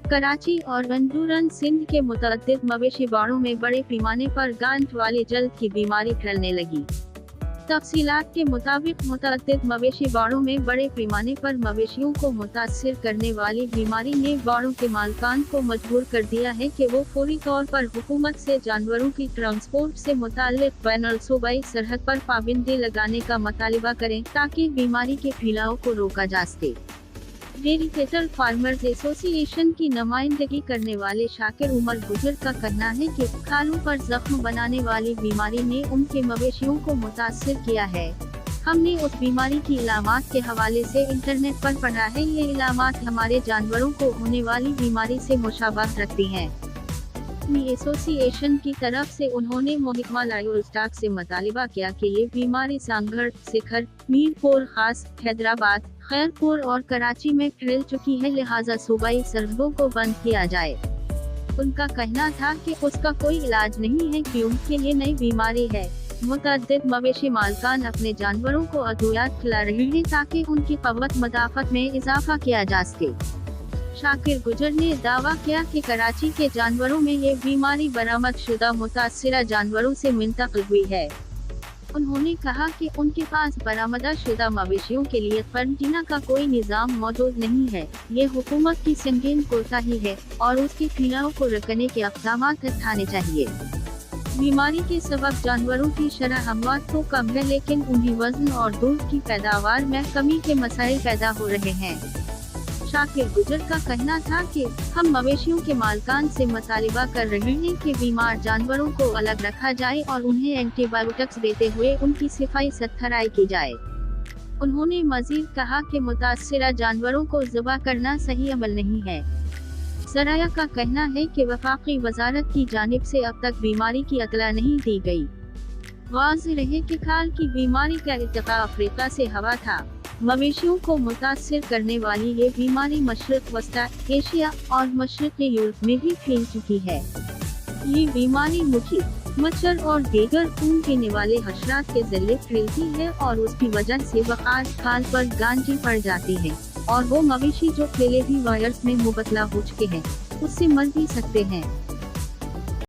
कराची और अंजुरन सिंध के मुतअद्दिद मवेशी बाड़ों में बड़े पैमाने पर गांठ वाली जल्द की बीमारी फैलने लगी। तफसीलात के मुताबिक मुतअद्दिद मवेशी बाड़ों में बड़े पैमाने पर मवेशियों को मुतासिर करने वाली बीमारी ने बाड़ों के मालिकान को मजबूर कर दिया है कि वो फौरी तौर पर हुकूमत से जानवरों की ट्रांसपोर्ट से मुताल्लिक बैनुल सूबाई सरहद पर पाबंदी लगाने का मुतालिबा करें ताकि बीमारी के फैलाव को रोका जा सके। डेयरी कैटल फार्मर्स एसोसिएशन की नुमाइंदगी करने वाले शाकिर उमर गुजर का कहना है कि खालों पर जख्म बनाने वाली बीमारी ने उनके मवेशियों को मुतासिर किया है। हमने उस बीमारी की इलामात के हवाले से इंटरनेट पर पढ़ा है। ये इलामात हमारे जानवरों को होने वाली बीमारी से मुशाबहत रखती हैं। अपनी एसोसिएशन की तरफ से उन्होंने महकमा लाइवस्टॉक से मुतालिबा किया कि ये बीमारी सांगढ़, सिखर, मीरपुर खास, हैदराबाद, खैरपुर और कराची में फैल चुकी है, लिहाजा सूबाई सरहदों को बंद किया जाए। उनका कहना था कि उसका कोई इलाज नहीं है क्योंकि ये नई बीमारी है। मुतअद्दिद मवेशी मालिकान अपने जानवरों को अद्वियात खिला रहे हैं ताकि उनकी क़व्वत मदाफ़त में इजाफा किया जा सके। शाकिर गुजर ने दावा किया कि कराची के जानवरों में ये बीमारी बरामद शुदा मुतासिरा जानवरों से मुंतकिल हुई है। उन्होंने कहा कि उनके पास बरामदा शुदा मवेशियों के लिए क्वारंटीना का कोई निज़ाम मौजूद नहीं है। ये हुकूमत की संगीन कोताही है और उसके फैलाव को रोकने के इक़दाम उठाने चाहिए। बीमारी के सबब जानवरों की शरह अमवात तो कम है, लेकिन उन्हें वजन और दूध की पैदावार में कमी के मसाइल पैदा हो रहे हैं। शाकिर गुजर का कहना था कि हम मवेशियों के मालिकान से मुतालिबा कर रहे हैं कि बीमार जानवरों को अलग रखा जाए और उन्हें एंटीबायोटिक्स देते हुए उनकी सफाई सुथराई की जाए। उन्होंने मजीद कहा कि मुतासिरा जानवरों को ज़बह करना सही अमल नहीं है। ज़राया का कहना है कि वफाकी वजारत की जानिब से अब तक बीमारी की इत्तला नहीं दी गई। वाज़ेह रहे कि खाल की बीमारी का इर्तिका अफ्रीका से हुआ था। मवेशियों को मुतासिर करने वाली ये बीमारी मशरिक़ वस्ता एशिया और मशरिक़ी यूरोप में भी फैल चुकी है। ये बीमारी मुखी, मच्छर और दीगर खून पीने वाले हशरात के ज़रिए फैलती है और उसकी वजह से वक़ात खाल पर गांठी पड़ जाती है और वो मवेशी जो पहले भी वायरस में मुबतला हो चुके हैं उससे मर भी सकते हैं।